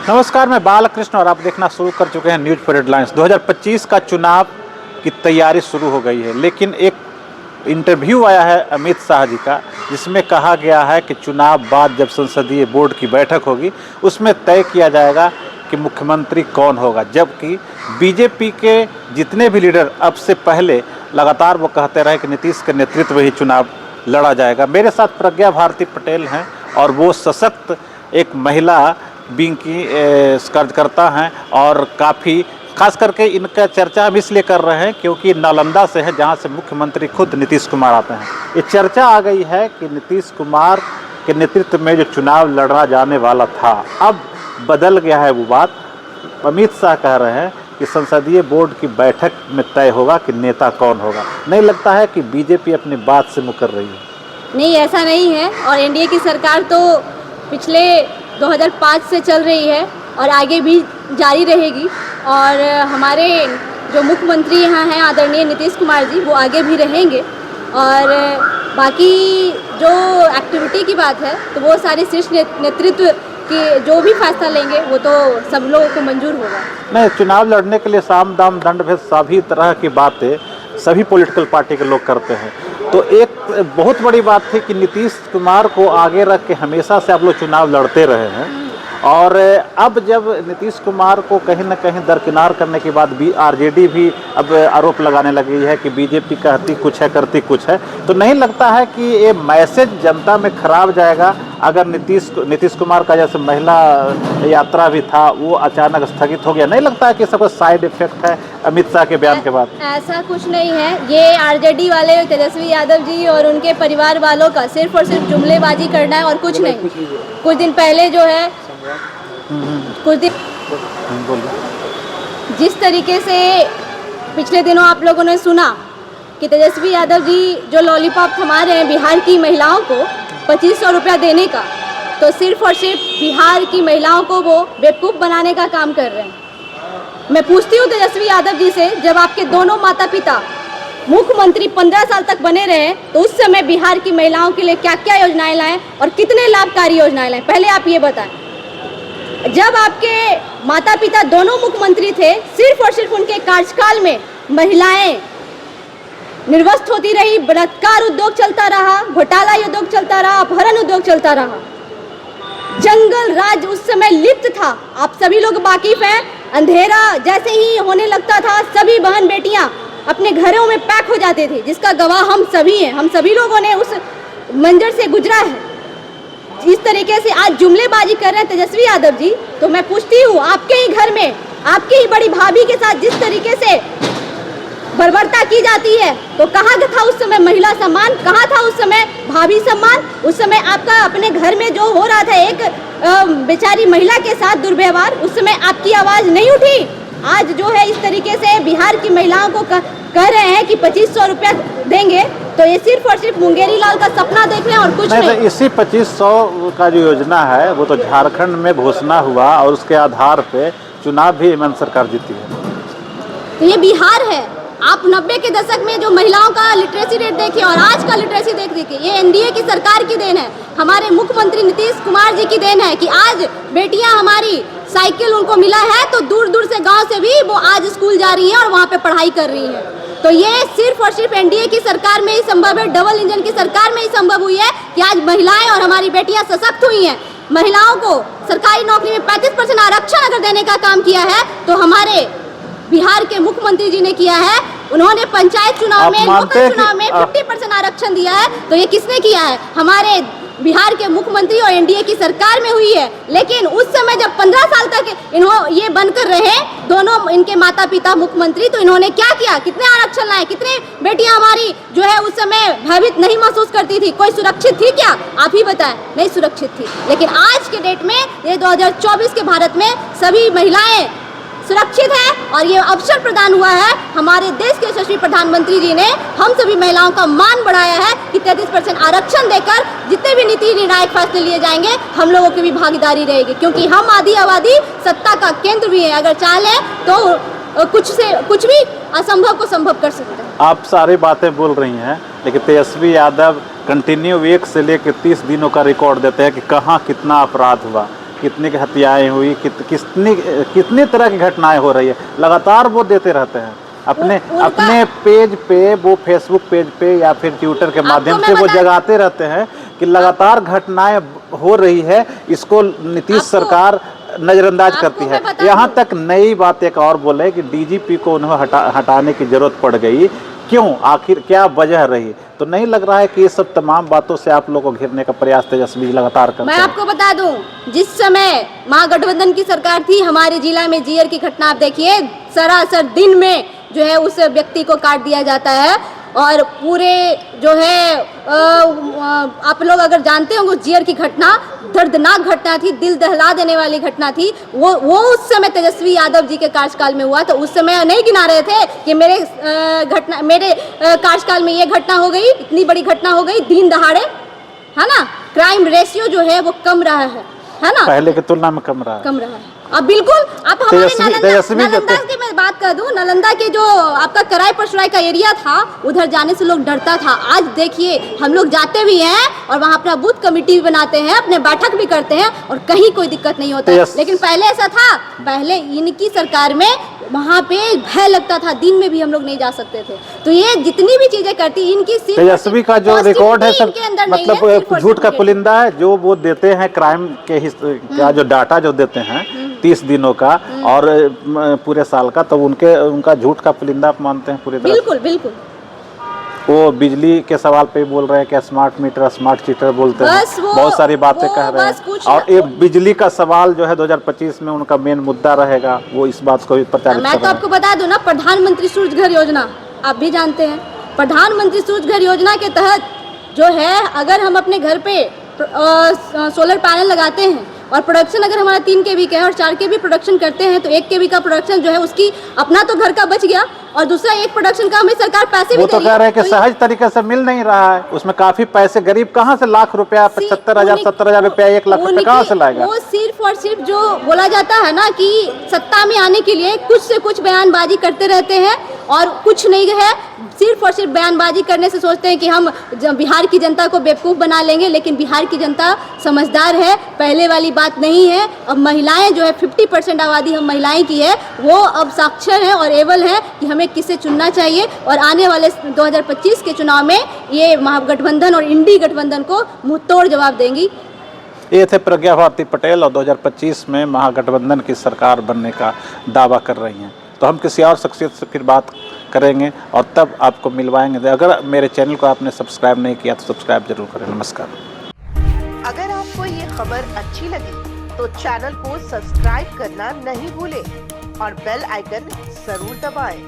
नमस्कार, मैं बालकृष्ण और आप देखना शुरू कर चुके हैं न्यूज़ फॉर हेडलाइंस। 2025 का चुनाव की तैयारी शुरू हो गई है, लेकिन एक इंटरव्यू आया है अमित शाह जी का, जिसमें कहा गया है कि चुनाव बाद जब संसदीय बोर्ड की बैठक होगी उसमें तय किया जाएगा कि मुख्यमंत्री कौन होगा। जबकि बीजेपी के जितने भी लीडर अब से पहले लगातार वो कहते रहे कि नीतीश के नेतृत्व में ही चुनाव लड़ा जाएगा। मेरे साथ प्रज्ञा भारती पटेल हैं और वो सशक्त एक महिला विंग की कार्यकर्ता हैं और काफ़ी खास करके इनका चर्चा हम इसलिए कर रहे हैं क्योंकि नालंदा से है, जहां से मुख्यमंत्री खुद नीतीश कुमार आते हैं। ये चर्चा आ गई है कि नीतीश कुमार के नेतृत्व में जो चुनाव लड़ा जाने वाला था अब बदल गया है वो बात। अमित शाह कह रहे हैं कि संसदीय बोर्ड की बैठक में तय होगा कि नेता कौन होगा। नहीं लगता है कि बीजेपी अपनी बात से मुकर रही है? नहीं, ऐसा नहीं है। और एनडीए की सरकार तो पिछले 2005 से चल रही है और आगे भी जारी रहेगी। और हमारे जो मुख्यमंत्री यहाँ हैं आदरणीय नीतीश कुमार जी, वो आगे भी रहेंगे। और बाकी जो एक्टिविटी की बात है तो वो सारे शीर्ष नेतृत्व की जो भी फैसला लेंगे वो तो सब लोगों को मंजूर होगा। नहीं, चुनाव लड़ने के लिए साम दाम दंड भेद सभी तरह की बातें सभी पॉलिटिकल पार्टी के लोग करते हैं। तो एक बहुत बड़ी बात थी कि नीतीश कुमार को आगे रख के हमेशा से आप लोग चुनाव लड़ते रहे हैं, और अब जब नीतीश कुमार को कहीं ना कहीं दरकिनार करने के बाद भी आरजेडी भी अब आरोप लगाने लगी है कि बीजेपी कहती कुछ है करती कुछ है, तो नहीं लगता है कि ये मैसेज जनता में खराब जाएगा अगर नीतीश कुमार का जैसे महिला यात्रा भी था वो अचानक स्थगित हो गया? नहीं लगता है कि इसका कोई साइड इफेक्ट है अमित शाह के बयान के बाद? ऐसा कुछ नहीं है। ये आरजेडी वाले तेजस्वी यादव जी और उनके परिवार वालों का सिर्फ और सिर्फ जुमलेबाजी करना है और कुछ नहीं। कुछ दिन पहले जो है जिस तरीके से पिछले दिनों आप लोगों ने सुना कि तेजस्वी यादव जी जो लॉलीपॉप थमा रहे हैं बिहार की महिलाओं को 2500 रुपया देने का, तो सिर्फ और सिर्फ बिहार की महिलाओं को वो बेवकूफ़ बनाने का काम कर रहे हैं। मैं पूछती हूँ तेजस्वी यादव जी से, जब आपके दोनों माता पिता मुख्यमंत्री 15 साल तक बने रहे तो उस समय बिहार की महिलाओं के लिए क्या क्या योजनाएं लाएं और कितने लाभकारी योजनाएं लाएं, पहले आप ये बताएं। जब आपके माता पिता दोनों मुख्यमंत्री थे, सिर्फ और सिर्फ उनके कार्यकाल में महिलाएं निर्वस्त्र होती रही, बलात्कार उद्योग चलता रहा, घोटाला उद्योग चलता रहा, अपहरण उद्योग चलता रहा, जंगल राज उस समय लिप्त था। आप सभी लोग वाकिफ हैं। अंधेरा जैसे ही होने लगता था सभी बहन बेटियां अपने घरों में पैक हो जाते थे, जिसका गवाह हम सभी हैं। हम सभी लोगों ने उस मंजर से गुजरा है। इस तरीके से आज जुमलेबाजी कर रहे हैं तेजस्वी यादव जी, तो मैं पूछती हूँ आपके ही घर में आपकी ही बड़ी भाभी के साथ जिस तरीके से बर्बरता की जाती है, तो कहाँ था उस समय महिला सम्मान? कहाँ था उस समय भाभी सम्मान? उस समय आपका अपने घर में जो हो रहा था एक बेचारी महिला के साथ दुर्व्यवहार, उस समय आपकी आवाज़ नहीं उठी। आज जो है इस तरीके से बिहार की महिलाओं को कह रहे हैं कि 2500 रुपया देंगे, तो ये सिर्फ और सिर्फ मुंगेरी लाल का सपना देख रहे हैं और कुछ नहीं। इसी 2500 का जो योजना है वो तो झारखंड में घोषणा हुआ और उसके आधार पे चुनाव भी हेमंत सरकार जीती है। तो ये बिहार है। आप 90 के दशक में जो महिलाओं का लिटरेसी रेट देखिए और आज का लिटरेसी रेट देखिए, ये एनडीए की सरकार की देन है, हमारे मुख्यमंत्री नीतीश कुमार जी की देन है कि आज बेटियां हमारी साइकिल उनको मिला है तो दूर दूर से गांव से भी वो आज स्कूल जा रही हैं और वहाँ पे पढ़ाई कर रही हैं। तो ये सिर्फ और सिर्फ एनडीए की सरकार में ही संभव है, डबल इंजन की सरकार में ही संभव हुई है कि आज महिलाएं और हमारी बेटियां सशक्त हुई हैं। महिलाओं को सरकारी नौकरी में 35% आरक्षण अगर देने का काम किया है तो हमारे बिहार के मुख्यमंत्री जी ने किया है। उन्होंने पंचायत चुनाव में, लोकल चुनाव में 50% आरक्षण दिया है। तो ये किसने किया है? हमारे बिहार के मुख्यमंत्री और एनडीए की सरकार में हुई है। लेकिन उस समय जब 15 साल तक ये बनकर रहे दोनों इनके माता पिता मुख्यमंत्री, तो इन्होंने क्या किया? कितने आरक्षण लाए? कितने बेटियां हमारी जो है उस समय भयभीत नहीं महसूस करती थी? कोई सुरक्षित थी क्या? आप ही बताएं। नहीं सुरक्षित थी। लेकिन आज के डेट में ये 2024 के भारत में सभी महिलाएं सुरक्षित है और ये अवसर प्रदान हुआ है हमारे देश के यशस्वी प्रधानमंत्री जी ने हम सभी महिलाओं का मान बढ़ाया है कि 33% आरक्षण देकर जितने भी नीति निर्णायक फैसले लिए जाएंगे हम लोगों की भी भागीदारी रहेगी, क्योंकि हम आधी आबादी सत्ता का केंद्र भी है। अगर चाहे तो कुछ भी असंभव को संभव कर सकते हैं। आप सारी बातें बोल रही हैं, लेकिन तेजस्वी यादव कंटिन्यू 1 से लेकर 30 दिनों का रिकॉर्ड देते हैं कि कहाँ कितना अपराध हुआ। कितनी की हत्याएं हुई, कितनी तरह की घटनाएं हो रही है, लगातार वो देते रहते हैं अपने पेज पे, वो फेसबुक पेज पे या फिर ट्विटर के माध्यम से वो जगाते रहते हैं कि लगातार घटनाएं हो रही है, इसको नीतीश सरकार नजरअंदाज करती है। यहाँ तक नई बात एक और बोले कि डीजीपी को उन्हें हटाने की जरूरत पड़ गई, क्यों, आखिर क्या वजह रही? तो नहीं लग रहा है कि ये सब तमाम बातों से आप लोगों को घेरने का प्रयास तेजस्वी लगातार करते हैं? मैं आपको बता दूं, जिस समय महागठबंधन की सरकार थी, हमारे जिला में जीयर की घटना आप देखिए, सरासर दिन में जो है उस व्यक्ति को काट दिया जाता है और पूरे जो है आप लोग अगर जानते होंगे जीयर की घटना दर्दनाक घटना थी, दिल दहला देने वाली घटना थी। वो उस समय तेजस्वी यादव जी के कार्यकाल में हुआ, तो उस समय नहीं गिना रहे थे कि मेरे कार्यकाल में ये घटना हो गई, इतनी बड़ी घटना हो गई दिन दहाड़े, है ना। क्राइम रेशियो जो है वो कम रहा है ना, पहले की तुलना में कम रहा है। अब बिल्कुल आप हमारे नालंदा की मैं बात कर दूं, नालंदा के जो आपका कराई परसराय का एरिया था, उधर जाने से लोग डरता था। आज देखिए हम लोग जाते भी हैं और वहाँ अपना बूथ कमेटी भी बनाते हैं, अपने बैठक भी करते हैं और कहीं कोई दिक्कत नहीं होता है। लेकिन पहले ऐसा था, पहले इनकी सरकार में वहाँ पे भय लगता था, दिन में भी हम लोग नहीं जा सकते थे। तो ये जितनी भी चीजें करती, इनकी तेजस्वी का जो रिकॉर्ड है सब मतलब झूठ का पुलिंदा है। जो वो देते हैं क्राइम के का जो डाटा जो देते हैं 30 दिनों का और पूरे साल का, तो उनका झूठ का पुलिंदा आप मानते हैं पूरी तरह? बिल्कुल बिल्कुल। वो बिजली के सवाल पे बोल रहे हैं कि स्मार्ट मीटर, स्मार्ट चीटर बोलते हैं, बहुत सारी बातें कह रहे हैं। और ये बिजली का सवाल जो है 2025 में उनका मेन मुद्दा रहेगा, वो इस बात को भी प्रचारित कर रहे हैं। मैं तो आपको बता दूं ना, प्रधानमंत्री सूर्य घर योजना आप भी जानते हैं। प्रधानमंत्री सूर्य घर योजना के तहत जो है, अगर हम अपने घर पे सोलर पैनल लगाते हैं और प्रोडक्शन अगर हमारा 3 kV का है और 4 kV प्रोडक्शन करते हैं, तो 1 kV का प्रोडक्शन जो है उसकी अपना तो घर का बच गया और दूसरा एक प्रोडक्शन का हमें सरकार पैसे भी दे रही है। वो तो कह रहे हैं कि सहज तरीके से मिल नहीं रहा है, उसमें काफी पैसे, गरीब कहाँ से लाख रुपया, 75,000 70,000 रुपया, 1 लाख रुपया कहाँ से लाएगा? वो सिर्फ और सिर्फ जो बोला जाता है ना कि सत्ता में आने के लिए कुछ से कुछ बयानबाजी करते रहते हैं और कुछ नहीं है, सिर्फ और सिर्फ बयानबाजी करने से सोचते हैं कि हम बिहार की जनता को बेवकूफ़ बना लेंगे। लेकिन बिहार की जनता समझदार है, पहले वाली बात नहीं है। अब महिलाएं जो है 50% आबादी हम महिलाएं की है, वो अब साक्षर हैं और एबल हैं कि हमें किसे चुनना चाहिए। और आने वाले 2025 के चुनाव में ये महागठबंधन और इंडी गठबंधन को मुंहतोड़ जवाब देंगी। ये थे प्रज्ञा भारती पटेल और 2025 में महागठबंधन की सरकार बनने का दावा कर रही हैं। तो हम किसी और शख्सियत से फिर बात करेंगे और तब आपको मिलवाएंगे। अगर मेरे चैनल को आपने सब्सक्राइब नहीं किया तो सब्सक्राइब जरूर करें। नमस्कार। अगर आपको ये खबर अच्छी लगी तो चैनल को सब्सक्राइब करना नहीं भूलें और बेल आइकन जरूर दबाएं।